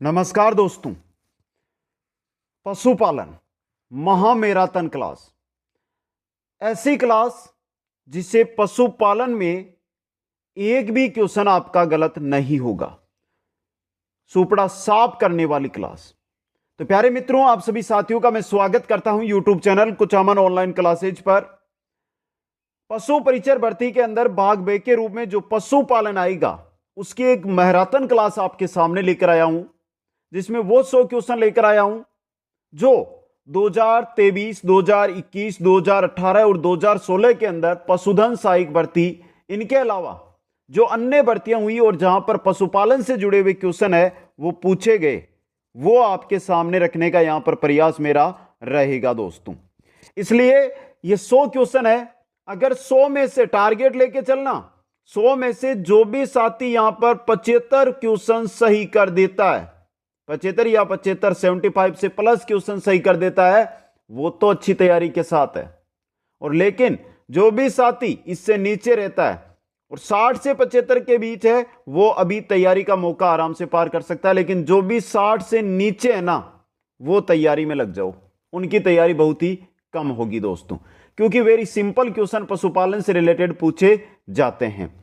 नमस्कार दोस्तों। पशुपालन महा मैराथन क्लास, ऐसी क्लास जिसे पशुपालन में एक भी क्वेश्चन आपका गलत नहीं होगा, सुपड़ा साफ करने वाली क्लास। तो प्यारे मित्रों, आप सभी साथियों का मैं स्वागत करता हूं YouTube channel Kuchaman online classes पर। पशु परिचर भर्ती के अंदर भाग बे के रूप में जो पशुपालन आएगा उसकी एक मैराथन क्लास आपके सामने लेकर आया हूं, जिसमें वो 100 क्वेश्चन लेकर आया हूं जो 2023, 2021, 2018 और 2016 के अंदर पशुधन सहायक भर्ती, इनके अलावा जो अन्य भर्तियां हुई और जहां पर पशुपालन से जुड़े हुए क्वेश्चन है वो पूछे गए, वो आपके सामने रखने का यहां पर प्रयास मेरा रहेगा दोस्तों। इसलिए ये 100 क्वेश्चन है। अगर 100 में से टारगेट लेके चलना, 100 में से जो भी साथी यहां पर 75 क्वेश्चन सही कर देता है, 75 या 75, 75 से प्लस क्वेश्चन सही कर देता है, वो तो अच्छी तैयारी के साथ है। और लेकिन जो भी साथी इससे नीचे रहता है और 60 से 75 के बीच है, वो अभी तैयारी का मौका आराम से पार कर सकता है। लेकिन जो भी 60 से नीचे है ना, वो तैयारी में लग जाओ, उनकी तैयारी बहुत ही कम होगी दोस्तों, क्योंकि वेरी सिंपल क्वेश्चन पशुपालन से रिलेटेड पूछे जाते हैं।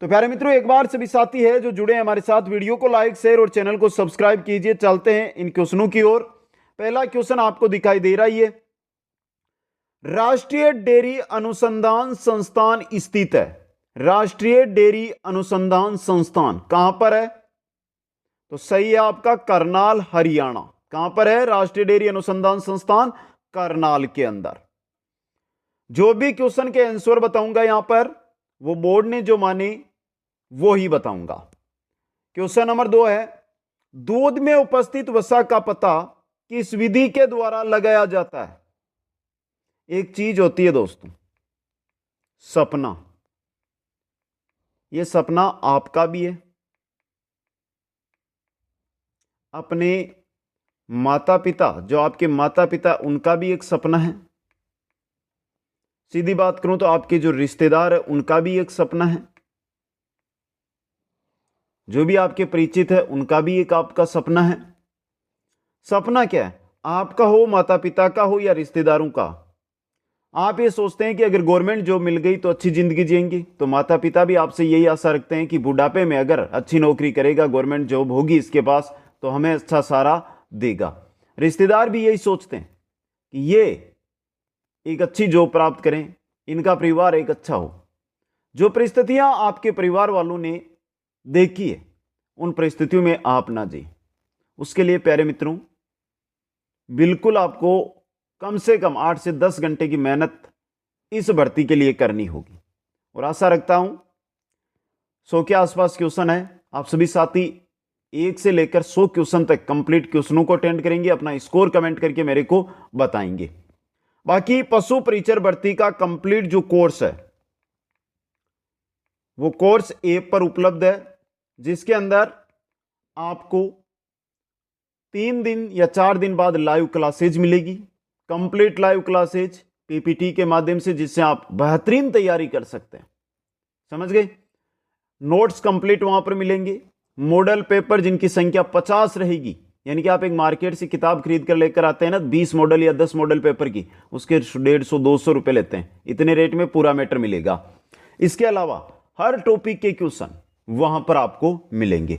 तो प्यारे मित्रों, एक बार सभी साथी है जो जुड़े हैं हमारे साथ, वीडियो को लाइक, शेयर और चैनल को सब्सक्राइब कीजिए। चलते हैं इन क्वेश्चनों की ओर। पहला क्वेश्चन आपको दिखाई दे रहा है, राष्ट्रीय डेयरी अनुसंधान संस्थान स्थित है। राष्ट्रीय डेयरी अनुसंधान संस्थान कहां पर है? तो सही है आपका करनाल, हरियाणा। कहां पर है राष्ट्रीय डेयरी अनुसंधान संस्थान? करनाल के अंदर। जो भी क्वेश्चन के आंसर बताऊंगा यहां पर, वो बोर्ड ने जो माने वो ही बताऊंगा। क्वेश्चन नंबर 2 है, दूध में उपस्थित वसा का पता किस विधि के द्वारा लगाया जाता है? एक चीज होती है दोस्तों, सपना। यह सपना आपका भी है, अपने माता पिता, जो आपके माता पिता, उनका भी एक सपना है। सीधी बात करूं तो आपके जो रिश्तेदार है उनका भी एक सपना है, जो भी आपके परिचित है उनका भी एक आपका सपना है। सपना क्या है? आपका हो, माता पिता का हो या रिश्तेदारों का। आप ये सोचते हैं कि अगर गवर्नमेंट जॉब मिल गई तो अच्छी जिंदगी जिएंगे, तो माता पिता भी आपसे यही आशा रखते हैं कि बुढ़ापे में अगर अच्छी नौकरी करेगा, गवर्नमेंट जॉब होगी इसके पास, तो हमें अच्छा सारा देगा। रिश्तेदार भी यही सोचते हैं कि ये एक अच्छी जॉब प्राप्त करें, इनका परिवार एक अच्छा हो। जो परिस्थितियां आपके परिवार वालों ने देखी है, उन परिस्थितियों में आप ना जिए। उसके लिए प्यारे मित्रों, बिल्कुल आपको कम से कम 8 से 10 घंटे की मेहनत इस भर्ती के लिए करनी होगी। और आशा रखता हूं 100 के आसपास क्वेश्चन है, आप सभी साथी 1 से लेकर 100 क्वेश्चन तक कंप्लीट क्वेश्चनों को अटेंड करेंगे, अपना स्कोर कमेंट करके मेरे को बताएंगे। बाकी पशु परिचर भर्ती का कंप्लीट जो कोर्स है, वो कोर्स ऐप पर उपलब्ध है, जिसके अंदर आपको 3 दिन या 4 दिन बाद लाइव क्लासेज मिलेगी, कंप्लीट लाइव क्लासेज पीपीटी के माध्यम से, जिससे आप बेहतरीन तैयारी कर सकते हैं। समझ गए? नोट्स कंप्लीट वहां पर मिलेंगे। मॉडल पेपर जिनकी संख्या 50 रहेगी, यानी कि आप एक मार्केट से किताब खरीद कर लेकर आते हैं ना 20 मॉडल या 10 मॉडल पेपर की, उसके 150-200 रुपए लेते हैं। इतने रेट में पूरा मैटर मिलेगा। इसके अलावा हर टॉपिक के क्वेश्चन वहां पर आपको मिलेंगे।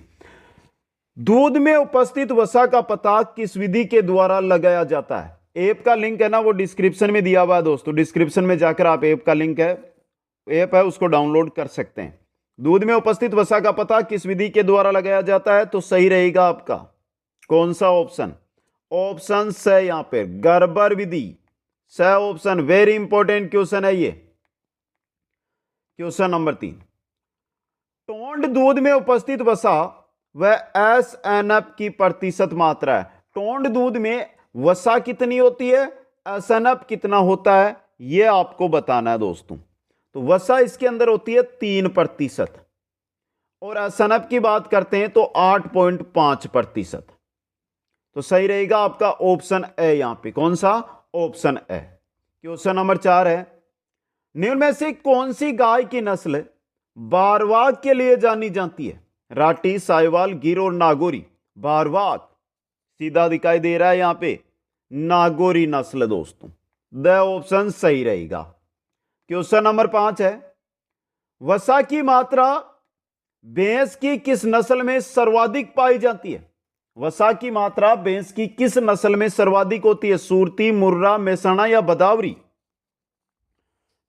दूध में उपस्थित वसा का पता किस विधि के द्वारा लगाया जाता है? ऐप का लिंक है ना, वो डिस्क्रिप्शन में दिया हुआ है दोस्तों। डिस्क्रिप्शन में जाकर आप ऐप का लिंक है, ऐप है, उसको डाउनलोड कर सकते हैं। दूध में उपस्थित वसा का पता किस विधि के द्वारा लगाया जाता है? तो सही रहेगा आपका कौन सा ऑप्शन? ऑप्शन से यहां पे गर्बर विधि, स ऑप्शन। वेरी इंपॉर्टेंट क्वेश्चन है ये। क्वेश्चन नंबर 3, टोंड दूध में उपस्थित वसा वह एसएनएफ की प्रतिशत मात्रा है। टोंड दूध में वसा कितनी होती है, एसएनएफ कितना होता है, यह आपको बताना है दोस्तों। तो वसा इसके अंदर होती है 3% और एसएनएफ की बात करते हैं तो 8.5%। तो सही रहेगा आपका ऑप्शन ए यहां पे। कौन सा? Option A. क्वेश्चन नंबर 4 है, निम्न में से कौन सी गाय की नस्ल बारवाग के लिए जानी जाती है? राठी, साहिवाल, गिर और नागौरी। भारवाक सीधा दिखाई दे रहा है यहां पे, नागौरी नस्ल दोस्तों, द ऑप्शन सही रहेगा। क्वेश्चन नंबर 5 है, वसा की मात्रा भैंस की किस नस्ल में सर्वाधिक पाई जाती है? वसा की मात्रा भैंस की किस नस्ल में सर्वाधिक होती है? सुरती, मुर्रा, मेहसाणा या बदावरी?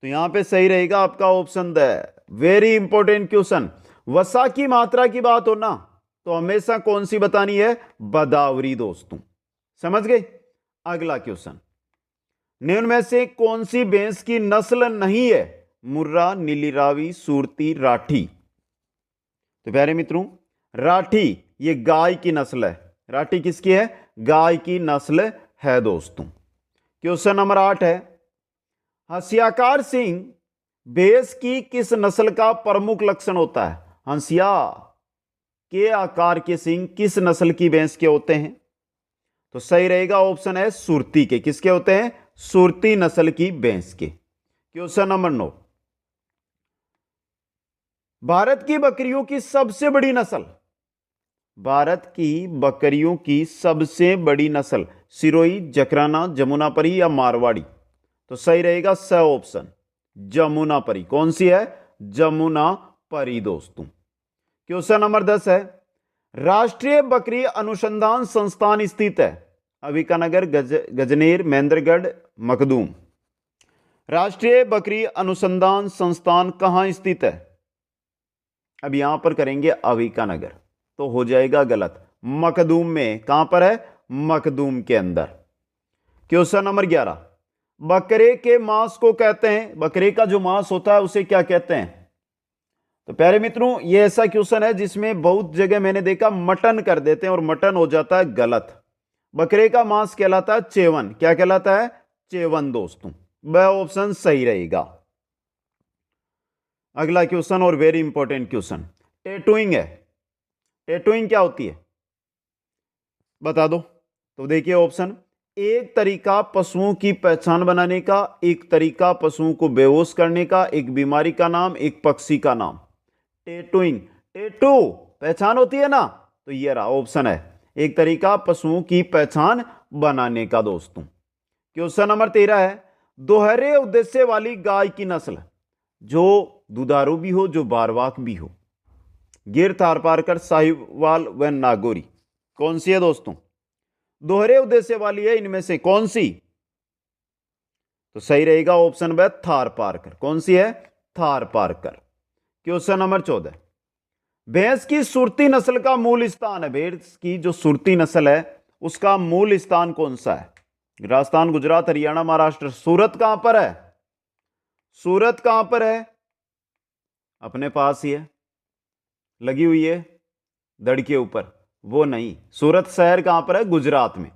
तो यहां पे सही रहेगा आपका option the. Very important question. वसा की मात्रा की बात हो ना तो हमेशा कौन सी बतानी है? बदावरी दोस्तों, समझ गए। अगला क्वेश्चन, निम्न में से कौन सी भैंस की नस्ल नहीं है? मुर्रा, नीली रावी, सुरती, राठी? तो प्यारे मित्रों, राठी ये गाय की नस्ल है। राठी किसकी है? गाय की नस्ल है दोस्तों। क्वेश्चन नंबर 8 है, हंसियाकार सिंह भैंस की किस नस्ल का प्रमुख लक्षण होता है? हंसिया के आकार के सिंह किस नस्ल की भैंस के होते हैं? तो सही रहेगा ऑप्शन है सुरती के। किसके होते हैं? सुरती नस्ल की भैंस के। क्वेश्चन नंबर 9, भारत की बकरियों की सबसे बड़ी नस्ल? भारत की बकरियों की सबसे बड़ी नस्ल सिरोही, जकराना, जमुनापरी या मारवाड़ी? तो सही रहेगा स ऑप्शन, जमुनापरी। कौन सी है? जमुनापरी दोस्तों। क्वेश्चन नंबर 10 है, राष्ट्रीय बकरी अनुसंधान संस्थान स्थित है? अविकानगर, गजनेर, महेंद्रगढ़, मखदूम? राष्ट्रीय बकरी अनुसंधान संस्थान कहां स्थित है? अब यहां पर करेंगे अविकानगर तो हो जाएगा गलत। मखदूम में। कहां पर है? मखदूम के अंदर। क्वेश्चन नंबर 11, बकरे के मांस को कहते हैं, बकरे का जो मांस होता है उसे क्या कहते हैं? तो प्यारे मित्रों, यह ऐसा क्वेश्चन है जिसमें बहुत जगह मैंने देखा मटन कर देते हैं और मटन हो जाता है गलत। बकरे का मांस कहलाता है चेवन। क्या कहलाता है? चेवन दोस्तों। वह ऑप्शन सही रहेगा। अगला क्वेश्चन और वेरी इंपॉर्टेंट क्वेश्चन, टैटूइंग है। टैटूइंग क्या होती है बता दो। तो देखिए ऑप्शन, एक तरीका पशुओं की पहचान बनाने का, एक तरीका पशुओं को बेहोश करने का, एक बीमारी का नाम, एक पक्षी का नाम। टैटूइंग, टैटू पहचान होती है ना, तो ये रहा ऑप्शन है, एक तरीका पशुओं की पहचान बनाने का दोस्तों। क्वेश्चन नंबर 13 है, दोहरे उद्देश्य वाली गाय की नस्ल, जो दुधारू भी हो, जो बारवाक भी हो? गिर, थारपारकर, साहिवाल व नागौरी? कौन सी है दोस्तों? दोहरे उद्देश्य वाली है, इनमें से कौन सी? तो सही रहेगा ऑप्शन बी, थारपारकर। कौन सी है? थारपारकर। क्वेश्चन नंबर 14, भैंस की सुरती नस्ल का मूल स्थान है? भैंस की जो सुरती नस्ल है उसका मूल स्थान कौन सा है? राजस्थान, गुजरात, हरियाणा, महाराष्ट्र? सूरत कहां पर है? सूरत कहां पर है? अपने पास ही है, लगी हुई है धड़ के ऊपर, वो नहीं। सूरत शहर कहां पर है? गुजरात में।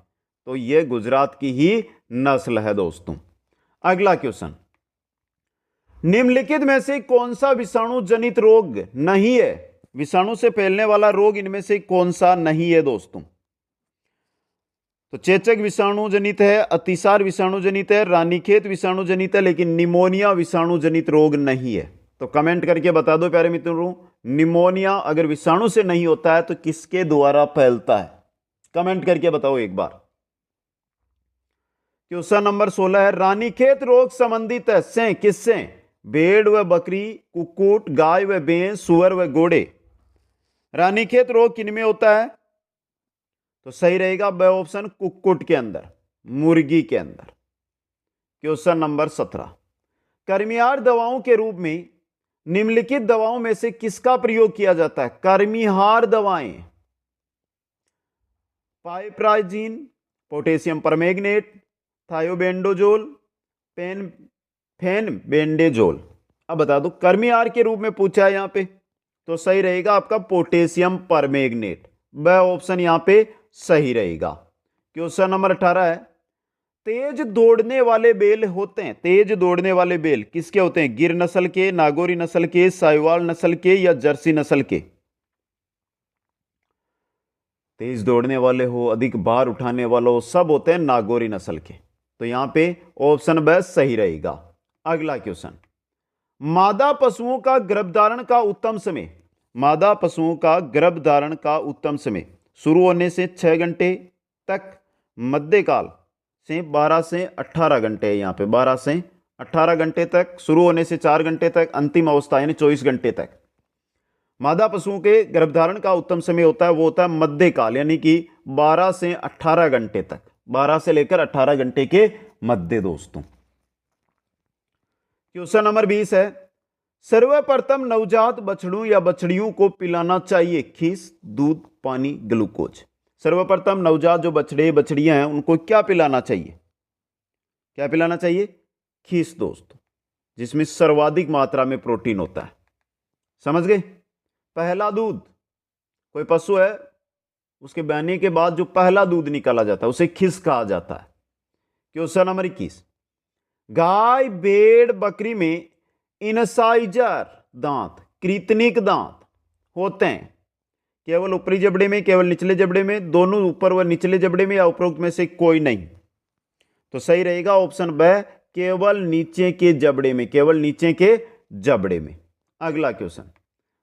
तो ये गुजरात की ही नस्ल है दोस्तों। अगला क्वेश्चन, निम्नलिखित में से कौन सा विषाणु जनित रोग नहीं है? विषाणु से फैलने वाला रोग इनमें से कौन सा नहीं है दोस्तों? तो चेचक विषाणु जनित है, अतिसार विषाणु जनित है, रानीखेत विषाणु जनित है, लेकिन निमोनिया विषाणु जनित रोग नहीं है। तो कमेंट करके बता दो प्यारे मित्रों, निमोनिया अगर विषाणु से नहीं होता है तो किसके द्वारा फैलता है? कमेंट करके बताओ एक बार। क्वेश्चन नंबर 16 है, रानीखेत रोग संबंधित है से किससे? भेड़ व बकरी, कुक्कुट, गाय व भैंस, सुअर व घोड़े? रानीखेत रोग किनमें होता है? तो सही रहेगा ब ऑप्शन, कुक्कुट के अंदर, मुर्गी के अंदर। क्वेश्चन नंबर 17, कर्मियार दवाओं के रूप में निम्नलिखित दवाओं में से किसका प्रयोग किया जाता है? कर्मिहार दवाएं, पाइपराइजिन, पोटेशियम परमैंगनेट, थायोबेंडोजोल, फेनबेंडेजोल? अब बता दो, कर्मिहार के रूप में पूछा है यहां पे, तो सही रहेगा आपका पोटेशियम परमैंगनेट। वह ऑप्शन यहां पे सही रहेगा। क्वेश्चन नंबर 18 है, तेज दौड़ने वाले बैल होते हैं, तेज दौड़ने वाले बैल किसके होते हैं? गिर नस्ल के, नागौरी नस्ल के, साहिवाल नस्ल के या जर्सी नस्ल के? तेज दौड़ने वाले हो, अधिक भार उठाने वाले हो, सब होते हैं नागौरी नस्ल के। तो यहां पे ऑप्शन ब सही रहेगा। अगला क्वेश्चन, मादा पशुओं का गर्भधारण का उत्तम समय, मादा पशुओं का गर्भधारण का उत्तम समय शुरू होने से 6 घंटे तक, मध्यकाल से 12 से 18 घंटे है यहाँ पे, 12 से 18 घंटे तक, शुरू होने से 4 घंटे तक, अंतिम अवस्था यानी 24 घंटे तक। मादा पशुओं के गर्भधारण का उत्तम समय होता है वो होता है मध्यकाल, यानी कि 12 से 18 घंटे तक, 12 से लेकर 18 घंटे के मध्य दोस्तों। क्वेश्चन नंबर 20 है, सर्वप्रथम नवजात बछड़ों या बछड़ियों को पिलाना चाहिए खीस, दूध, पानी, ग्लूकोज। सर्वप्रथम नवजात जो बछड़े बछड़ियां हैं उनको क्या पिलाना चाहिए? क्या पिलाना चाहिए? खीस दोस्तों, जिसमें सर्वाधिक मात्रा में प्रोटीन होता है। समझ गए? पहला दूध, कोई पशु है उसके बहने के बाद जो पहला दूध निकाला जाता है उसे खीस कहा जाता है। क्वेश्चन नंबर 21, गाय, भेड़, बकरी में इनसाइजर दांत, कृतनिक दांत होते हैं केवल ऊपरी जबड़े में, केवल निचले जबड़े में, दोनों ऊपर व निचले जबड़े में, या उपरोक्त में से कोई नहीं? तो सही रहेगा ऑप्शन ब, केवल नीचे के जबड़े में, केवल नीचे के जबड़े में। अगला क्वेश्चन,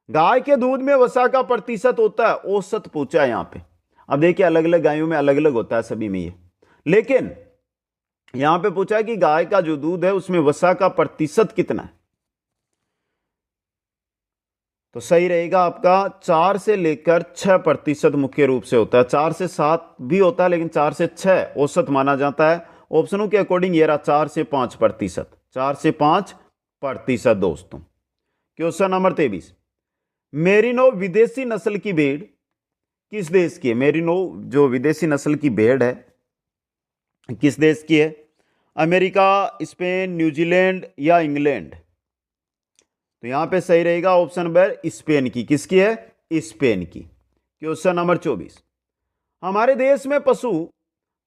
गाय के दूध में वसा का प्रतिशत होता है, औसत पूछा है यहां पे। अब देखिए अलग अलग गायों में अलग अलग होता है सभी में ये, लेकिन यहां पे पूछा है कि गाय का जो दूध है उसमें वसा का प्रतिशत कितना है। तो सही रहेगा आपका 4 से लेकर 6% मुख्य रूप से होता है। 4 से 7 भी होता है, लेकिन 4 से 6 औसत माना जाता है। ऑप्शनों के अकॉर्डिंग ये रहा 4 से 5%, 4 से 5% दोस्तों। क्वेश्चन नंबर 23, मेरिनो विदेशी नस्ल की भेड़ किस देश की है? मेरिनो जो विदेशी नस्ल की भेड़ है किस देश की है? अमेरिका, स्पेन, न्यूजीलैंड या इंग्लैंड? तो यहां पे सही रहेगा ऑप्शन नंबर स्पेन की। किसकी है? स्पेन की। क्वेश्चन नंबर 24, हमारे देश में पशु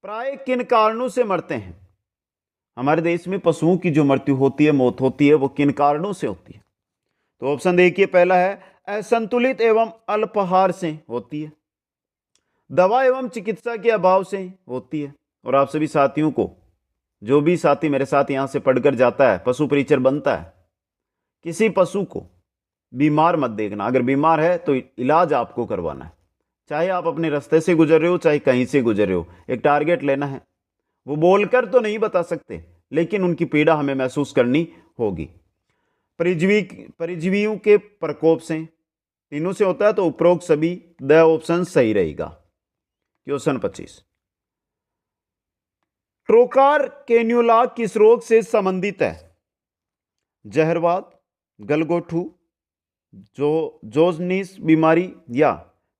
प्राय किन कारणों से मरते हैं? हमारे देश में पशुओं की जो मृत्यु होती है, मौत होती है, वो किन कारणों से होती है? तो ऑप्शन देखिए, पहला है असंतुलित एवं अल्पाहार से होती है, दवा एवं चिकित्सा के अभाव से होती है। और आप सभी साथियों को, जो भी साथी मेरे साथ यहां से पढ़कर जाता है, पशु परिचर बनता है, किसी पशु को बीमार मत देखना। अगर बीमार है तो इलाज आपको करवाना है, चाहे आप अपने रास्ते से गुजर रहे हो, चाहे कहीं से गुजर रहे हो। एक टारगेट लेना है। वो बोलकर तो नहीं बता सकते, लेकिन उनकी पीड़ा हमें महसूस करनी होगी। परिजीवियों के प्रकोप से, तीनों से होता है, तो उपरोक्त सभी द ऑप्शन सही रहेगा। क्वेश्चन 25, ट्रोकार कैन्युला किस रोग से संबंधित है? जहरवाद, गलगोटू, जोजनीस बीमारी या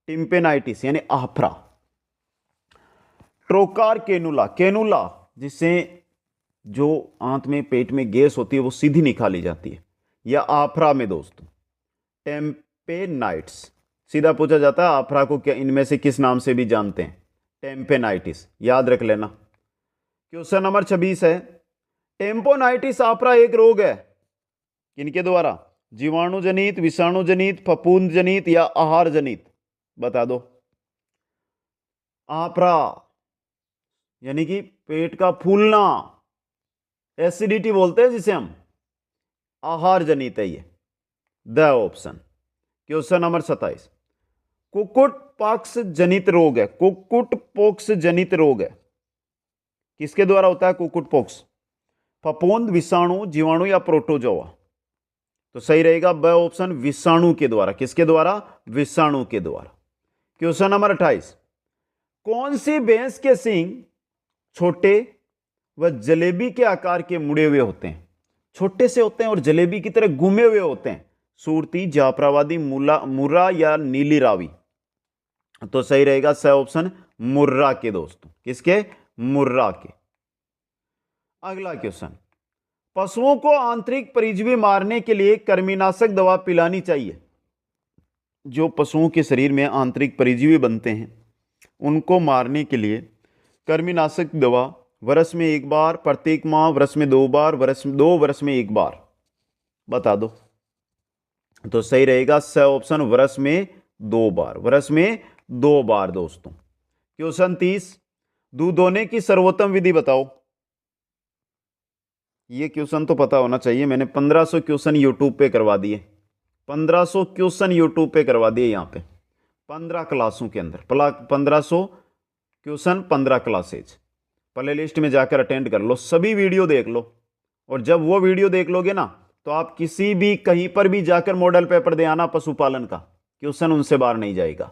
टिम्पेनाइटिस यानी आफरा? ट्रोकार कैनुला, कैनुला जिससे जो आंत में पेट में गैस होती है वो सीधी निकाली जाती है, या आफरा में दोस्तों टेम्पेनाइट्स। सीधा पूछा जाता है आफरा को क्या इनमें से किस नाम से भी जानते हैं? टेम्पेनाइटिस, याद रख लेना। क्वेश्चन नंबर 26 है, टेम्पोनाइटिस आफरा एक रोग है किनके द्वारा? जीवाणु जनित, विषाणु जनित, फफूंद जनित या आहार जनित? बता दो। आफरा यानी कि पेट का फूलना, एसिडिटी बोलते हैं जिसे हम, आहार जनित है ये, द ऑप्शन। क्वेश्चन नंबर 27, कुक्कुट पॉक्स जनित रोग है, कुक्कुट पॉक्स जनित रोग है, किसके द्वारा होता है कुक्कुट पॉक्स? फफूंद, विषाणु, जीवाणु या प्रोटोजोआ? तो सही रहेगा ब ऑप्शन, विषाणु के द्वारा। किसके द्वारा? विषाणु के द्वारा। क्वेश्चन नंबर 28, कौन सी भैंस के सींग छोटे व जलेबी के आकार के मुड़े हुए होते हैं? छोटे से होते हैं और जलेबी की तरह घूमे हुए होते हैं। सूरती, जाफराबादी, मुर्रा या नीली रावी? तो सही रहेगा स ऑप्शन, मुर्रा के दोस्तों। किसके? मुर्रा के। अगला क्वेश्चन, पशुओं को आंतरिक परजीवी मारने के लिए कृमिनाशक दवा पिलानी चाहिए। जो पशुओं के शरीर में आंतरिक परजीवी बनते हैं उनको मारने के लिए कृमिनाशक दवा वर्ष में 1 बार, प्रत्येक माह, वर्ष में 2 बार, 2 वर्ष में 1 बार? बता दो। तो सही रहेगा स ऑप्शन, वर्ष में 2 बार, वर्ष में 2 बार दोस्तों। क्वेश्चन 30, दूध दोहने की सर्वोत्तम विधि बताओ। ये क्वेश्चन तो पता होना चाहिए, मैंने 1500 क्वेश्चन यूट्यूब पे करवा दिए, 1500 क्वेश्चन यूट्यूब पे करवा दिए। यहाँ पे 15 क्लासों के अंदर 1500 क्वेश्चन 15 क्लासेज। प्ले लिस्ट में जाकर अटेंड कर लो, सभी वीडियो देख लो, और जब वो वीडियो देख लोगे ना तो आप किसी भी कहीं पर भी जाकर मॉडल पेपर दे आना पशुपालन का, क्वेश्चन उनसे बाहर नहीं जाएगा।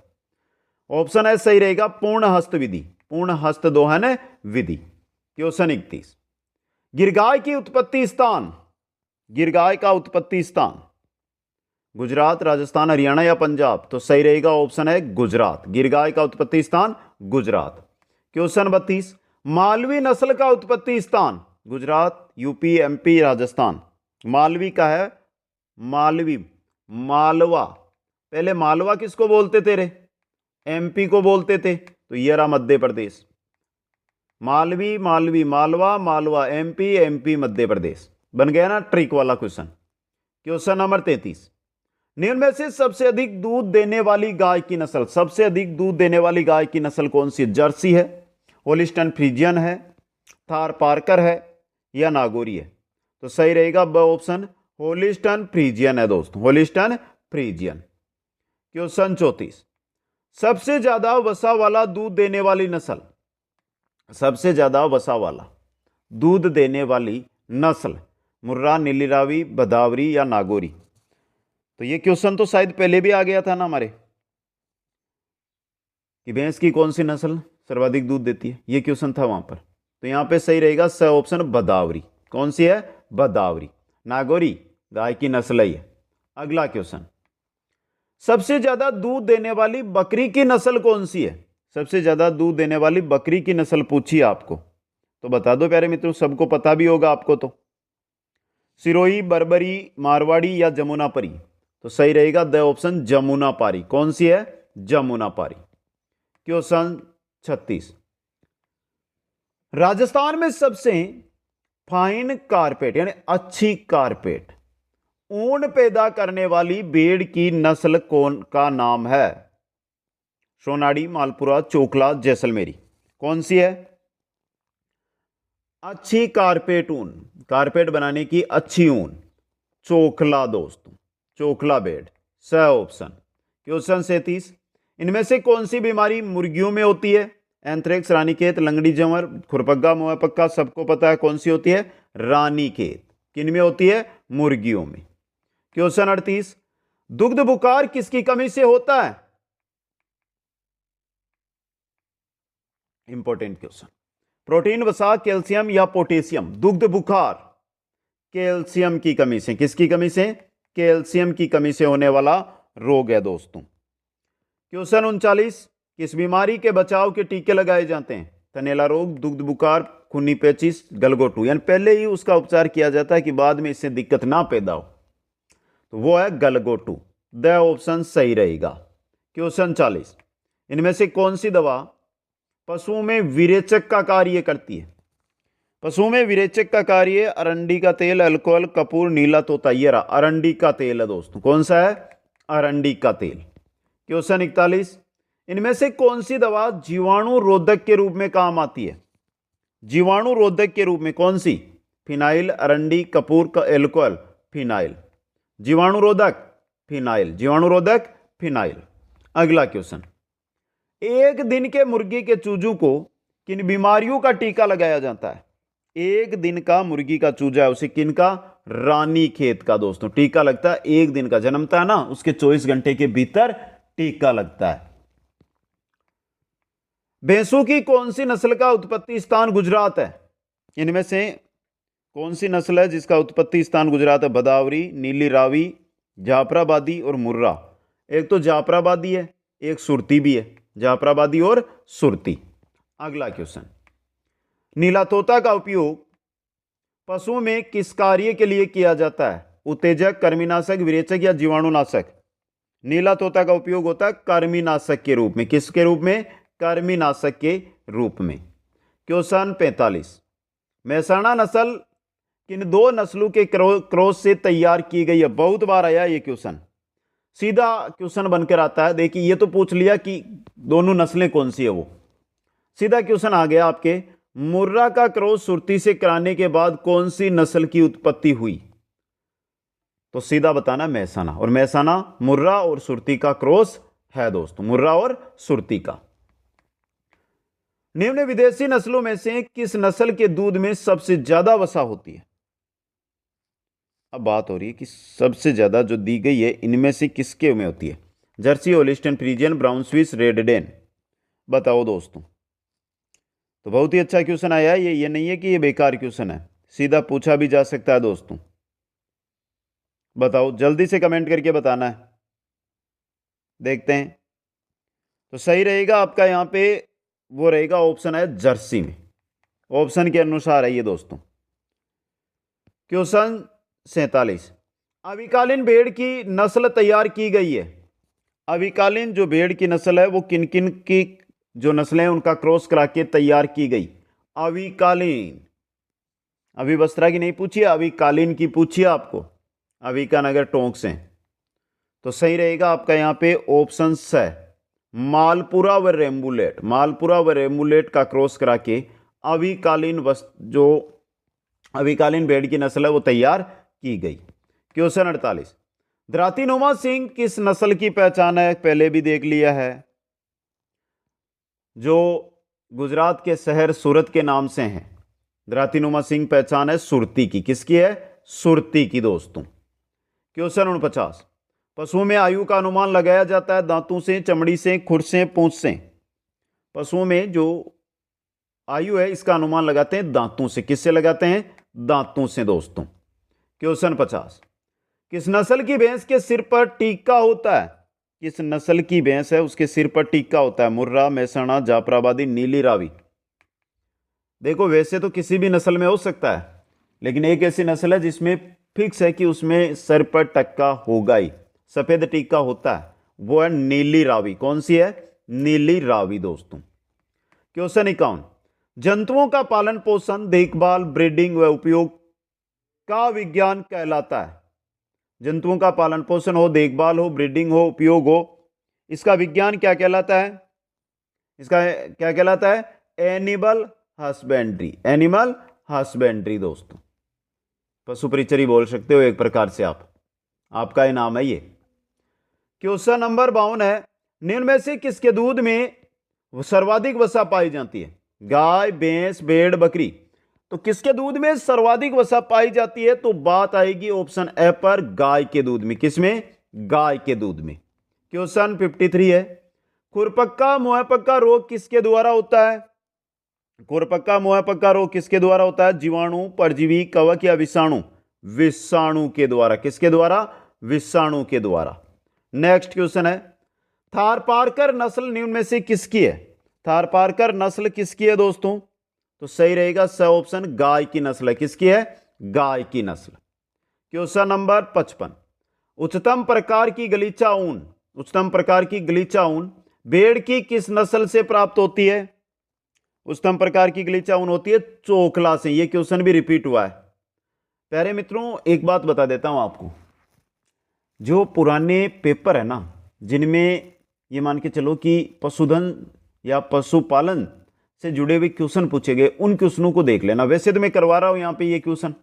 ऑप्शन है सही रहेगा पूर्ण हस्त विधि, पूर्ण हस्त दोहन विधि। क्वेश्चन 31, गिरगाय की उत्पत्ति स्थान, गिरगाय का उत्पत्ति स्थान गुजरात, राजस्थान, हरियाणा या पंजाब? तो सही रहेगा ऑप्शन है गुजरात, गिरगाय का उत्पत्ति स्थान गुजरात। क्वेश्चन 32, मालवी नस्ल का उत्पत्ति स्थान गुजरात, यूपी, एमपी, राजस्थान? मालवी का है मालवी, मालवा। पहले मालवा किसको बोलते थे रे? एमपी को बोलते थे, तो ये रहा मध्य प्रदेश। Malvi, Malvi, Malwa, Malwa, MP, MP, Madhya Pradesh. बन गया ना ट्रिक वाला क्वेश्चन। क्वेश्चन नंबर 33, निम्न में से सबसे अधिक दूध देने वाली गाय की नस्ल, सबसे अधिक दूध देने वाली गाय की नस्ल कौन सी? जर्सी है, होलिस्टन फ्रीजियन है, थार पार्कर है या नागौरी है? तो सही रहेगा ब ऑप्शन, होलिस्टन फ्रीजियन है दोस्तों, होलिस्टन फ्रीजियन। क्वेश्चन 34, सबसे ज्यादा वसा वाला दूध देने वाली नस्ल, सबसे ज्यादा वसा वाला दूध देने वाली नस्ल मुर्रा, नीली रावी, भदावरी या नागौरी? तो ये क्वेश्चन तो शायद पहले भी आ गया था ना हमारे, कि भैंस की कौन सी नस्ल सर्वाधिक दूध देती है, ये क्वेश्चन था वहां पर। तो यहां पे सही रहेगा स ऑप्शन, भदावरी। कौन सी है? भदावरी। नागौरी गाय की नस्ल है। अगला क्वेश्चन, सबसे ज्यादा दूध देने वाली बकरी की नस्ल कौन सी है? सबसे ज्यादा दूध देने वाली बकरी की नस्ल पूछी आपको, तो बता दो प्यारे मित्रों, सबको पता भी होगा आपको तो। सिरोही, बर्बरी, मारवाड़ी या जमुनापरी? तो सही रहेगा द ऑप्शन, जमुनापारी। कौन सी है? जमुनापारी। क्वेश्चन 36, राजस्थान में सबसे फाइन कारपेट यानी अच्छी कारपेट ऊन पैदा करने वाली भेड़ की नस्ल कौन का नाम है? सोनाड़ी, मालपुरा, चोकला, जैसलमेरी? कौन सी है? अच्छी कारपेट ऊन, कारपेट बनाने की अच्छी ऊन, चोकला दोस्तों, चोकला भेड़, स ऑप्शन। क्वेश्चन 37, इनमें से कौन सी बीमारी मुर्गियों में होती है? एंथ्रेक्स, रानीखेत, लंगड़ी जंवर, खुरपग्गा, मुआ पक्का? सबको पता है कौन सी होती है? रानीखेत। किन में होती है? मुर्गियों में। क्वेश्चन 38, दुग्ध बुखार किसकी कमी से होता है? Important question. प्रोटीन, वसा, कैल्शियम या पोटेशियम? दुग्ध बुखार कैल्शियम की कमी से, किसकी कमी से? कैल्शियम की कमी से होने वाला रोग है दोस्तों। क्वेश्चन 39, किस बीमारी के बचाव के टीके लगाए जाते हैं? थनैला रोग, दुग्ध बुखार, खूनी पेचिश, गलघोटू? यानी पहले ही उसका उपचार किया जाता है कि बाद में इससे दिक्कत ना पैदा हो, तो वो है गलघोटू। द ऑप्शन सही रहेगा। क्वेश्चन 40, इनमें से कौन सी दवा पशुओं में विरेचक का कार्य करती है? पशुओं में विरेचक का कार्य अरंडी का तेल, अल्कोहल, कपूर, नीला तोता? ये रहा अरंडी का तेल है दोस्तों। कौन सा है? अरंडी का तेल। क्वेश्चन 41, इनमें से कौन सी दवा जीवाणु रोधक के रूप में काम आती है? जीवाणु रोधक के रूप में कौन सी? फिनाइल, अरंडी, कपूर का, एल्कोहल? फिनाइल। जीवाणु रोधक फिनाइल, जीवाणु रोधक फिनाइल। अगला क्वेश्चन, एक दिन के मुर्गी के चूजों को किन बीमारियों का टीका लगाया जाता है? एक दिन का मुर्गी का चूजा है, उसे किन का? रानीखेत का दोस्तों टीका लगता है। एक दिन का जन्मता है ना, उसके 24 घंटे के भीतर टीका लगता है। भैंसों की कौन सी नस्ल का उत्पत्ति स्थान गुजरात है? इनमें से कौन सी नस्ल है जिसका उत्पत्ति स्थान गुजरात है? भदावरी, नीली रावी, जाफराबादी और मुर्रा? एक तो जाफराबादी है, एक सुरती भी है, जाफराबादी और सुरती। अगला क्वेश्चन, नीला तोता का उपयोग पशुओं में किस कार्य के लिए किया जाता है? उत्तेजक, कृमिनाशक, विरेचक या जीवाणुनाशक? नीला तोता का उपयोग होता है कृमिनाशक के रूप में। किसके रूप में? कृमिनाशक के रूप में। क्वेश्चन 45, मेहसाणा नस्ल किन दो नस्लों के क्रॉस से तैयार की गई है? बहुत बार आया ये क्वेश्चन, सीधा क्वेश्चन बनकर आता है। देखिए ये तो पूछ लिया कि दोनों नस्लें कौन सी है, वो सीधा क्वेश्चन आ गया आपके, मुर्रा का क्रॉस सुरती से कराने के बाद कौन सी नस्ल की उत्पत्ति हुई? तो सीधा बताना मेहसाणा, और मेहसाणा मुर्रा और सुरती का क्रॉस है दोस्तों, मुर्रा और सुरती का। निम्न विदेशी नस्लों में से किस नस्ल के दूध में सबसे ज्यादा वसा होती है? अब बात हो रही है कि सबसे ज्यादा जो दी गई है इनमें से किसके में होती है? Jersey, Holstein Friesian, Brown Swiss, Red Dane. बताओ दोस्तों। तो बहुत ही अच्छा क्वेश्चन आया है ये नहीं है कि ये बेकार क्वेश्चन है, सीधा पूछा भी जा सकता है दोस्तों। बताओ, जल्दी से कमेंट करके बताना है, देखते हैं। तो सही रहेगा आपका यहां पे वो रहेगा ऑप्शन है जर्सी में, ऑप्शन के अनुसार है ये दोस्तों। क्वेश्चन 47, अविकालीन भेड़ की नस्ल तैयार की गई है। अविकालीन जो भेड़ की नस्ल है वो किन किन की जो नस्लें हैं उनका क्रॉस करा के तैयार की गई? अविकालीन, अभी वस्त्रा की नहीं पूछिए, अविकालीन की पूछिए आपको, अविका नगर टोंक से। तो सही रहेगा आपका यहां पे ऑप्शन है मालपुरा व रेम्बुलेट। मालपुरा व रेम्बुलेट का क्रॉस करा के अविकालीन जो अविकालीन भेड़ की नस्ल है वो तैयार की गई। क्वेश्चन 48, द्रातिनुमा सिंह किस नस्ल की पहचान है? पहले भी देख लिया है, जो गुजरात के शहर सूरत के नाम से हैं। द्रातिनुमा सिंह पहचान है सुरती की। किसकी है? सुरती की दोस्तों। क्वेश्चन 49, पशुओं में आयु का अनुमान लगाया जाता है दांतों से, चमड़ी से, खुर से, पूंछ से। पशुओं में जो आयु है इसका अनुमान लगाते हैं दांतों से। किससे लगाते हैं? दांतों से दोस्तों। क्वेश्चन 50, किस नस्ल की भैंस के सिर पर टीका होता है? किस नस्ल की भैंस है उसके सिर पर टीका होता है? मुर्रा, मेहसाणा, जाफराबादी, नीली रावी। देखो वैसे तो किसी भी नस्ल में हो सकता है, लेकिन एक ऐसी नस्ल है जिसमें फिक्स है कि उसमें सर पर टक्का होगा ही, सफेद टीका होता है, वो है नीली रावी। कौन सी है? नीली रावी दोस्तों। क्वेश्चन 51, जंतुओं का पालन पोषण, देखभाल, ब्रीडिंग व उपयोग का विज्ञान कहलाता है। जंतुओं का पालन पोषण हो, देखभाल हो, ब्रीडिंग हो, उपयोग हो, इसका विज्ञान क्या कहलाता है? इसका क्या कहलाता है? Animal husbandry. एनिमल हस्बेंड्री दोस्तों, पशु परिचरी बोल सकते हो एक प्रकार से आप, आपका ही नाम है ये। क्वेश्चन नंबर 52 है, निम्न में से किसके दूध में सर्वाधिक वसा पाई जाती है? गाय, भैंस, भेड़, बकरी। तो किसके दूध में सर्वाधिक वसा पाई जाती है? तो बात आएगी ऑप्शन ए पर, गाय के दूध में। किसमें? गाय के दूध में। क्वेश्चन 53 है, खुरपक्का मुंहपक्का रोग किसके द्वारा होता है? खुरपक्का मुंहपक्का रोग किसके द्वारा होता है? जीवाणु, परजीवी, कवक या विषाणु? विषाणु के द्वारा। किसके द्वारा? विषाणु के द्वारा। नेक्स्ट क्वेश्चन है, थारपारकर नस्ल निम्न में से किसकी है? थारपारकर नस्ल किसकी है दोस्तों? तो सही रहेगा स ऑप्शन, गाय की नस्ल है। किसकी है? गाय की नस्ल। क्वेश्चन नंबर 55, उच्चतम प्रकार की गलीचा ऊन, उच्चतम प्रकार की गलीचा ऊन भेड़ की किस नस्ल से प्राप्त होती है? उच्चतम प्रकार की गलीचा ऊन होती है चोकला से। यह क्वेश्चन भी रिपीट हुआ है। प्यारे मित्रों, एक बात बता देता हूं आपको, जो पुराने पेपर है ना, जिनमें ये मान के चलो कि पशुधन या पशुपालन से जुड़े हुए क्वेश्चन पूछे गए, उन क्वेश्चनों को देख लेना। वैसे तो मैं करवा रहा हूं यहां पे ये क्वेश्चन,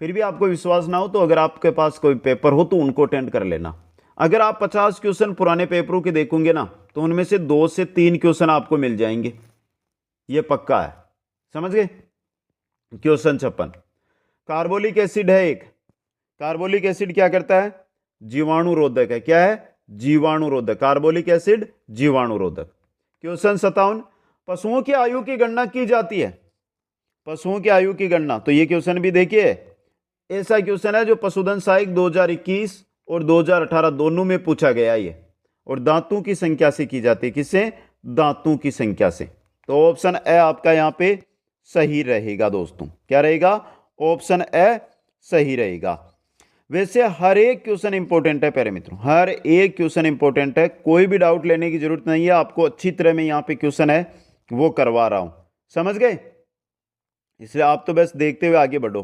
फिर भी आपको विश्वास ना हो तो अगर आपके पास कोई पेपर हो तो उनको अटेंड कर लेना। अगर आप 50 क्वेश्चन पुराने पेपरों के देखोगे ना, तो उनमें से 2 से 3 क्वेश्चन आपको मिल जाएंगे, ये पक्का है। समझ गए? क्वेश्चन 56, कार्बोलिक एसिड है एक। कार्बोलिक एसिड क्या करता है? जीवाणुरोधक है। क्या है? जीवाणुरोधक। कार्बोलिक एसिड जीवाणुरोधक। क्वेश्चन 57, पशुओं की आयु की गणना की जाती है। पशुओं की आयु की गणना, तो ये क्वेश्चन भी देखिए, ऐसा क्वेश्चन है जो पशुधन सहायक 2021 और 2018 दोनों में पूछा गया ये, और दांतों की संख्या से की जाती है। किससे? दांतों की संख्या से। तो ऑप्शन ए आपका यहां पे सही रहेगा दोस्तों। क्या रहेगा? ऑप्शन ए सही रहेगा। वैसे हर एक क्वेश्चन इंपॉर्टेंट है प्यारे मित्रों, हर एक क्वेश्चन इंपॉर्टेंट है, कोई भी डाउट लेने की जरूरत नहीं है आपको। अच्छी तरह में यहां पे क्वेश्चन है वो करवा रहा हूं, समझ गए? इसलिए आप तो बस देखते हुए आगे बढ़ो,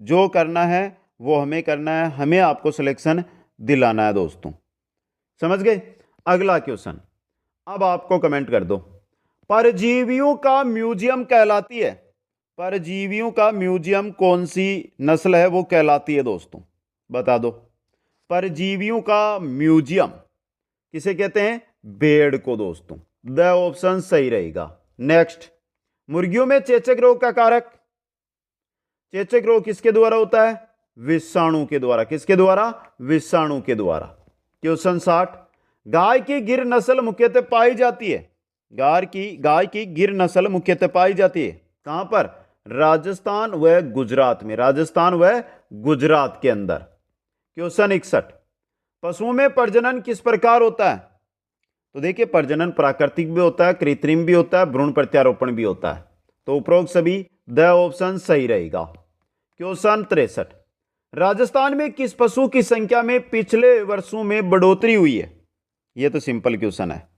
जो करना है वो हमें करना है, हमें आपको सिलेक्शन दिलाना है दोस्तों। समझ गए? अगला क्वेश्चन अब आपको कमेंट कर दो, परजीवियों का म्यूजियम कहलाती है। परजीवियों का म्यूजियम कौन सी नस्ल है वो कहलाती है दोस्तों? बता दो। परजीवियों का म्यूजियम किसे कहते हैं? भेड़ को दोस्तों। द ऑप्शन सही रहेगा। नेक्स्ट, मुर्गियों में चेचक रोग का कारक, चेचक रोग किसके द्वारा होता है? विषाणु के द्वारा। किसके द्वारा? विषाणु के द्वारा। क्वेश्चन 60, गाय की गिर नस्ल मुख्यतः पाई जाती है, गाय की गिर नस्ल मुख्यतः पाई जाती है कहां पर? राजस्थान व गुजरात में, राजस्थान व गुजरात के अंदर। क्वेश्चन 61, पशुओं में प्रजनन किस प्रकार होता है? तो देखिए, प्रजनन प्राकृतिक भी होता है, कृत्रिम भी होता है, भ्रूण प्रत्यारोपण भी होता है। तो उपरोक्त सभी द ऑप्शन सही रहेगा। क्वेश्चन 63, राजस्थान में किस पशु की संख्या में पिछले वर्षों में बढ़ोतरी हुई है? यह तो सिंपल क्वेश्चन है।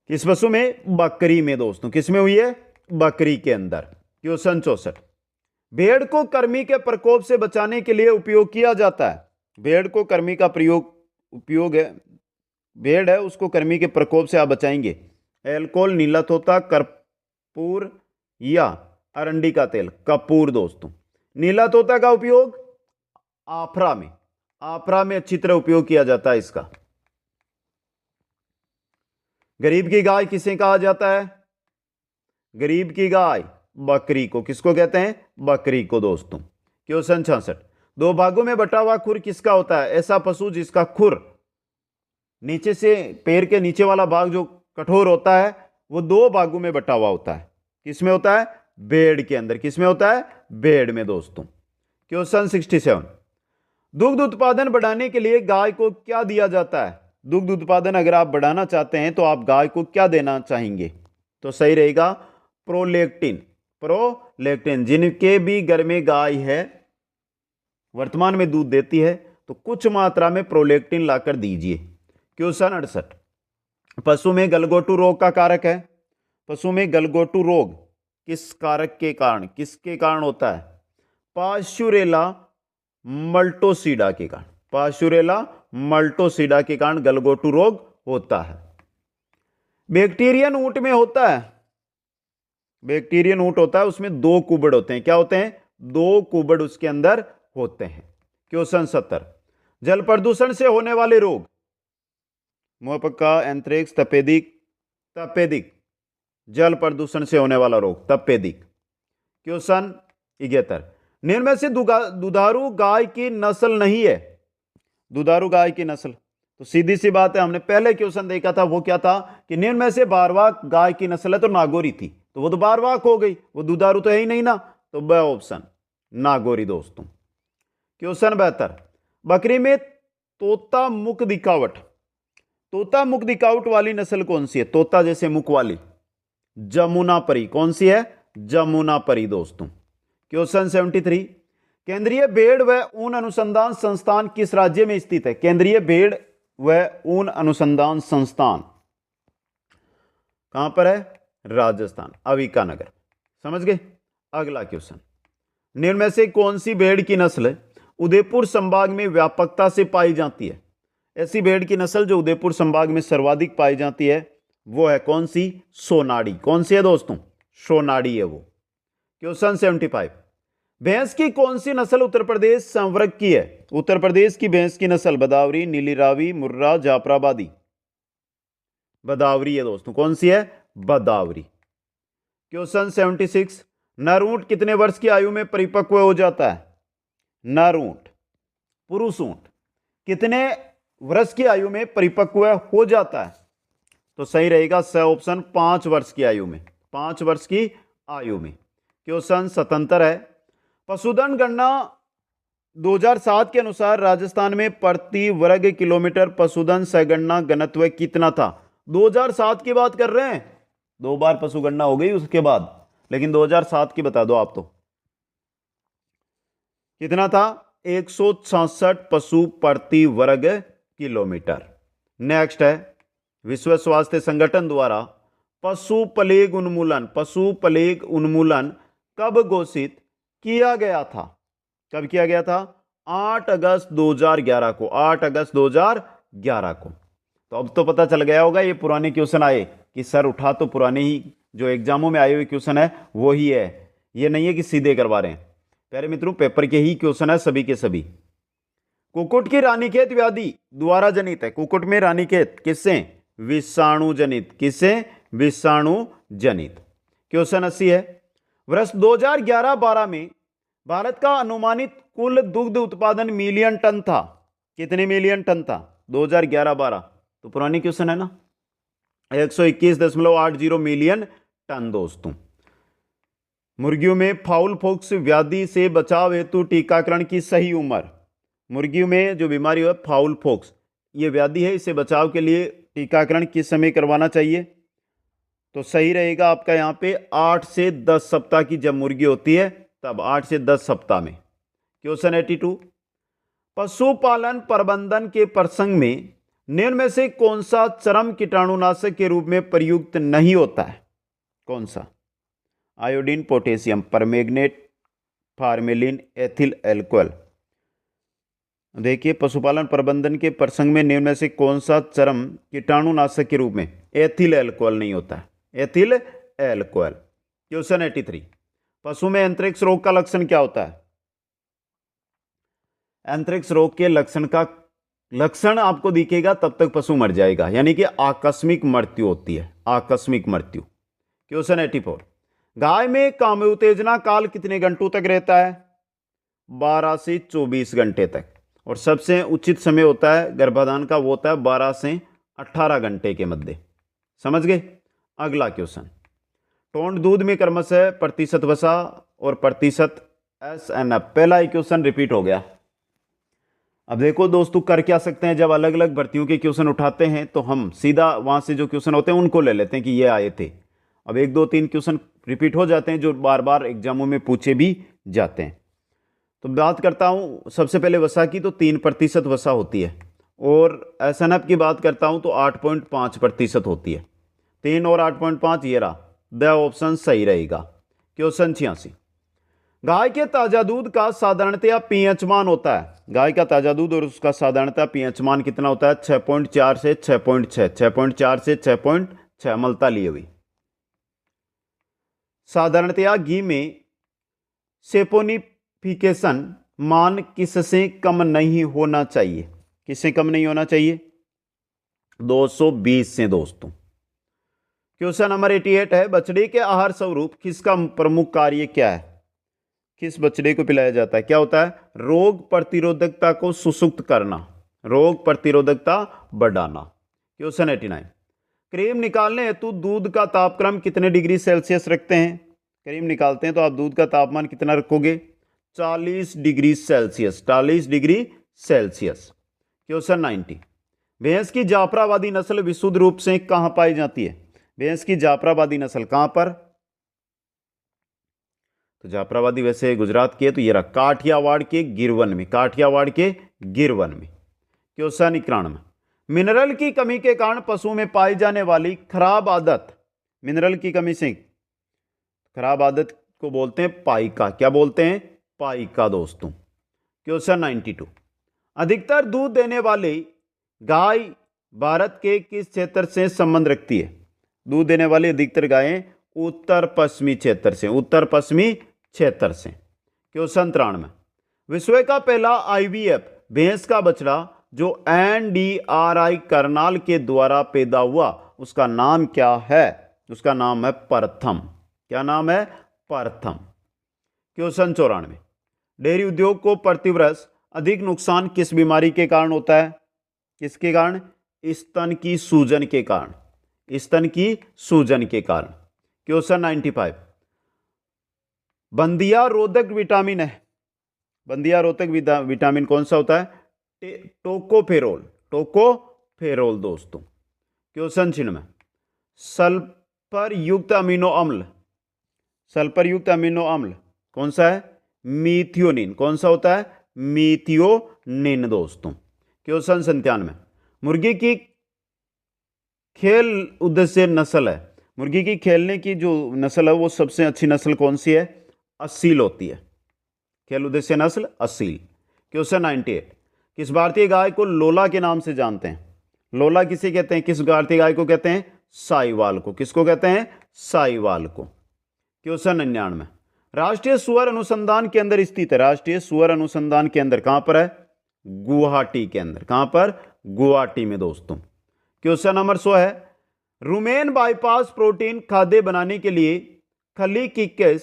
किस पशु में? बकरी में दोस्तों। किसमें हुई है? बकरी के अंदर। क्वेश्चन 64, भेड़ को कृमि के प्रकोप से बचाने के लिए उपयोग किया जाता है, भेड़ को कृमि का उपयोग है, भेड़ है उसको कृमि के प्रकोप से आप बचाएंगे। एल्कोहल, नीला तोता, कर्पूर या अरंडी का तेल? कपूर दोस्तों। नीला तोता का उपयोग आफरा में अच्छी तरह उपयोग किया जाता है इसका। गरीब की गाय किसे कहा जाता है? गरीब की गाय बकरी को। किसको कहते हैं? बकरी को दोस्तों। क्वेश्चन 66, दो भागों में बटा हुआ खुर किसका होता है? ऐसा पशु जिसका खुर नीचे से, पैर के नीचे वाला भाग जो कठोर होता है वो दो भागों में बटा हुआ होता है। किसमें होता है? भेड़ के अंदर। किसमें होता है? भेड़ में दोस्तों। क्वेश्चन 67, दुग्ध उत्पादन बढ़ाने के लिए गाय को क्या दिया जाता है? दुग्ध उत्पादन अगर आप बढ़ाना चाहते हैं तो आप गाय को क्या देना चाहेंगे? तो सही रहेगा प्रोलैक्टिन। जिनके भी घर में गाय है, वर्तमान में दूध देती है, तो कुछ मात्रा में प्रोलैक्टिन लाकर दीजिए। क्वेश्चन 68, पशु में गलघोटू रोग का कारक है, पशु में गलघोटू रोग किस कारक के कारण, किसके कारण होता है? पाश्चुरेला मल्टोसिडा के कारण, पाश्चुरेला मल्टोसिडा के कारण गलघोटू रोग होता है। बैक्टीरियन ऊंट में होता है, बैक्टीरियन ऊंट होता है, उसमें दो कुबड़ होते हैं। क्या होते हैं? दो कुबड़ उसके अंदर होते हैं। क्वेश्चन 70, जल प्रदूषण से होने वाले रोग, मुहपका, एंथ्रेक्स, तपेदिक, जल प्रदूषण से होने वाला रोग तपेदिक। क्वेश्चन 71, निम्न में से दुधारू गाय की नस्ल नहीं है, दुधारू गाय की नस्ल? तो सीधी सी बात है, हमने पहले क्वेश्चन देखा था, वो क्या था कि निम्न में से बारवाक गाय की नस्ल है, तो नागौरी थी, तो वो तो बारवाक हो गई, वो दुधारू तो है ही नहीं ना, तो ब ऑप्शन नागौरी दोस्तों। क्वेश्चन 72, बकरी में तोता मुख दिखावट, तोता मुख दिखावट वाली नस्ल कौन सी है? तोता जैसे मुख वाली? जमुनापरी। कौन सी है? जमुनापरी दोस्तों। क्वेश्चन 73, केंद्रीय भेड़ व ऊन अनुसंधान संस्थान किस राज्य में स्थित है? केंद्रीय भेड़ व ऊन अनुसंधान संस्थान कहां पर है? राजस्थान, अविकानगर। समझ गए? अगला क्वेश्चन, निम्न में से कौन सी भेड़ की नस्ल उदयपुर संभाग में व्यापकता से पाई जाती है? ऐसी भेड़ की नस्ल जो उदयपुर संभाग में सर्वाधिक पाई जाती है वो है कौन सी? सोनाड़ी। कौन सी है दोस्तों? सोनाड़ी है वो। क्वेश्चन 75, भैंस की कौन सी नस्ल उत्तर प्रदेश संवर्ग की है? उत्तर प्रदेश की भैंस की नस्ल बदावरी, नीली रावी, मुर्रा, जाफराबादी? बदावरी है दोस्तों। कौन सी है? बदावरी। क्वेश्चन 76, नर ऊंट कितने वर्ष की आयु में परिपक्व हो जाता है? नर ऊंट, पुरुष ऊंट कितने वर्ष की आयु में परिपक्व हो जाता है? तो सही रहेगा स ऑप्शन, 5 वर्ष की आयु में, 5 वर्ष की आयु में। क्वेश्चन 77 है, पशुधन गणना 2007 के अनुसार राजस्थान में प्रति वर्ग किलोमीटर पशुधन संगणना घनत्व कितना था? 2007 की बात कर रहे हैं, 2 बार पशु गणना हो गई उसके बाद, लेकिन 2007 की बता दो आप तो। कितना था? 166 पशु प्रति वर्ग किलोमीटर। नेक्स्ट है, विश्व स्वास्थ्य संगठन द्वारा पशु प्लेग उन्मूलन कब घोषित किया गया था? कब किया गया था? 8 अगस्त 2011 को, 8 अगस्त 2011 को। तो अब तो पता चल गया होगा, ये पुराने क्वेश्चन आए कि सर उठा तो पुराने ही जो एग्जामों में आए हुए क्वेश्चन है वो ही है, ये नहीं है कि सीधे करवा रहे हैं। प्यारे मित्रों, पेपर के ही क्वेश्चन है सभी के सभी। कुक्कुट की रानीखेत व्याधि द्वारा जनित है। कुक्कुट में रानीखेत किससे? विषाणु जनित। किससे? विषाणु जनित। क्वेश्चन 80 है, वर्ष 2011-12 में भारत का अनुमानित कुल दुग्ध उत्पादन मिलियन टन था। कितने मिलियन टन था? 2011-12 तो पुरानी क्वेश्चन है ना, 121.80 मिलियन टन दोस्तों। मुर्गियों में फाउल पॉक्स व्याधि से बचाव हेतु टीकाकरण की सही उम्र। मुर्गियों में जो बीमारी है फाउल पॉक्स, ये व्याधि है, इससे बचाव के लिए टीकाकरण किस समय करवाना चाहिए? तो सही रहेगा आपका यहाँ पे 8 से 10 सप्ताह की जब मुर्गी होती है तब 8 से 10 सप्ताह में। क्वेश्चन 82, पशुपालन प्रबंधन के प्रसंग में निम्न में से कौन सा चरम कीटाणुनाशक के रूप में प्रयुक्त नहीं होता है? कौन सा? Iodine, potassium, permanganate, formalin, ethyl alcohol. देखिए, पशुपालन प्रबंधन के प्रसंग में निम्न में से कौन सा चरम कीटाणुनाशक के रूप में? एथिल एल्कोहल नहीं होता है, एथिल एल्कोहल। क्वेश्चन 83, पशु में एंथ्रेक्स रोग का लक्षण क्या होता है? एंथ्रेक्स रोग के लक्षण आपको दिखेगा तब तक पशु मर जाएगा, यानी कि आकस्मिक मृत्यु होती है, आकस्मिक मृत्यु। क्वेश्चन 84, गाय में कामोत्तेजना काल कितने घंटों तक रहता है? 12 से 24 घंटे तक। और सबसे उचित समय होता है गर्भाधान का, वो होता है 12 से 18 घंटे के मध्य। समझ गए? अगला क्वेश्चन, टोंड दूध में क्रमशः प्रतिशत वसा और प्रतिशत SNF। पहला ही क्वेश्चन रिपीट हो गया। अब देखो दोस्तों, कर क्या सकते हैं, जब अलग अलग भर्तियों के क्वेश्चन उठाते हैं तो हम सीधा वहां से जो क्वेश्चन होते हैं उनको ले लेते हैं कि ये आए थे। अब 1 2 3 क्वेश्चन रिपीट हो जाते हैं जो बार बार एग्जामों में पूछे भी जाते हैं। तो बात करता हूं सबसे पहले वसा की, तो 3% वसा होती है, और SNF की बात करता हूं तो 8.5% होती है। 3 और 8.5 ये रहा, द ऑप्शन सही रहेगा। क्वेश्चन 86, गाय के ताजा दूध का साधारणतया पीएच मान होता है। गाय का ताजा दूध और उसका साधारणतया पीएच मान कितना होता है? 6.4 से 6.6, 6.4 से 6.6 मलता लिए हुई। साधारणतया घी में सेपोनिफिकेशन मान किससे कम नहीं होना चाहिए? किससे कम नहीं होना चाहिए? 220 से दोस्तों। क्वेश्चन नंबर 88 है, बछड़े के आहार स्वरूप किसका प्रमुख कार्य क्या है? किस बछड़े को पिलाया जाता है? क्या होता है? रोग प्रतिरोधकता को सुसुप्त करना, रोग प्रतिरोधकता बढ़ाना। क्वेश्चन 89, क्रीम निकालने हेतु दूध का तापक्रम कितने डिग्री सेल्सियस रखते हैं? क्रीम निकालते हैं तो आप दूध का तापमान कितना रखोगे? 40 degree Celsius, 40 degree Celsius. Question 90, भैंस की जाफराबादी नस्ल विशुद्ध रूप से कहां पाई जाती है? भैंस की जाफराबादी नस्ल कहां पर? तो जाफराबादी वैसे गुजरात की है, तो ये रहा काठियावाड़ के गिरवन में, काठियावाड़ के गिरवन में। क्वेश्चन 91, मिनरल की कमी के कारण पशुओं में पाई जाने वाली खराब आदत, मिनरल की कमी से खराब आदत को बोलते हैं पाइका। क्या बोलते हैं? पाइका दोस्तों। क्वेश्चन 92, अधिकतर दूध देने वाली गाय भारत के किस क्षेत्र से संबंध रखती है? दूध देने वाली अधिकतर गायें उत्तर पश्चिमी क्षेत्र से, उत्तर पश्चिमी क्षेत्र से। क्वेश्चन 93, विश्व का पहला IVF भैंस का बछड़ा जो NDRI करनाल के द्वारा पैदा हुआ उसका नाम क्या है? उसका नाम है प्रथम। क्या नाम है? प्रथम। क्वेश्चन 94, डेयरी उद्योग को प्रतिवर्ष अधिक नुकसान किस बीमारी के कारण होता है? किसके कारण? स्तन की सूजन के कारण, स्तन की सूजन के कारण। क्वेश्चन 95, बंदिया रोधक विटामिन है, बंदिया रोधक विटामिन कौन सा होता है? टोकोफेरोल, टोकोफेरोल दोस्तों। क्वेश्चन 96, सल्फर युक्त अमीनो अम्ल, सल्फर युक्त अमीनो अम्ल कौन सा है? मीथियोनिन। कौन सा होता है? मीथियोनिन दोस्तों। क्वेश्चन 97, मुर्गी की खेल उद्देश्य नस्ल है, मुर्गी की खेलने की जो नस्ल है वो सबसे अच्छी नस्ल कौन सी है? असील होती है, खेल उद्देश्य नस्ल असील। क्वेश्चन 98, किस भारतीय गाय को लोला के नाम से जानते हैं? लोला किसे कहते हैं? किस भारतीय गाय को कहते हैं? साहिवाल को। किसको कहते हैं? साहिवाल को। क्वेश्चन 99, राष्ट्रीय सुअर अनुसंधान केंद्र स्थित है, राष्ट्रीय सुअर अनुसंधान केंद्र कहां पर है? गुवाहाटी के अंदर। कहां पर? गुवाहाटी में दोस्तों। क्वेश्चन नंबर 100 है, रूमेन बाईपास प्रोटीन खाद्य बनाने के लिए खली की किस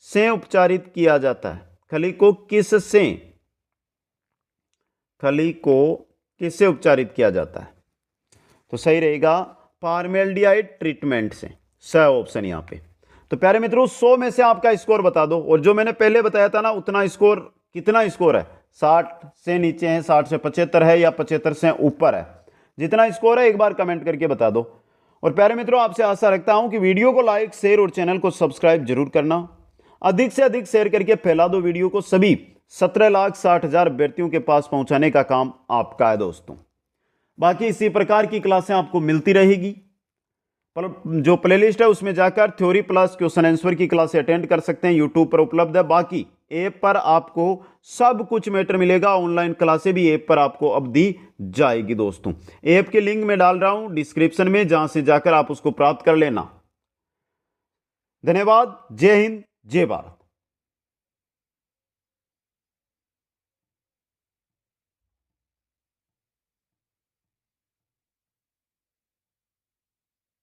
से उपचारित किया जाता है? खली को किस से, खली को किससे उपचारित किया जाता है? तो सही रहेगा फार्मेल्डिहाइड ट्रीटमेंट से, सही ऑप्शन यहां पे। तो प्यारे मित्रों 100 में से आपका स्कोर बता दो, और जो मैंने पहले बताया था ना उतना स्कोर, कितना स्कोर है? 60 से नीचे है, 60 से 75 है, या 75 से ऊपर है? जितना स्कोर है एक बार कमेंट करके बता दो। और प्यारे मित्रों आपसे आशा रखता हूं कि वीडियो को लाइक, शेयर और चैनल को सब्सक्राइब जरूर करना। अधिक से अधिक शेयर करके फैला दो वीडियो को, सभी 17,60,000 अभ्यर्थियों के पास पहुंचाने का काम आपका है दोस्तों। बाकी इसी प्रकार की क्लासें आपको मिलती रहेगी। जो प्लेलिस्ट है उसमें जाकर थ्योरी प्लस क्वेश्चन आंसर की क्लासें अटेंड कर सकते हैं, यूट्यूब पर उपलब्ध है। बाकी ऐप पर आपको सब कुछ मैटर मिलेगा, ऑनलाइन क्लासें भी ऐप पर आपको अब दी जाएगी दोस्तों। ऐप के लिंक में डाल रहा हूं डिस्क्रिप्शन में, जहां से जाकर आप उसको प्राप्त कर लेना। धन्यवाद। जय हिंद, जय भारत।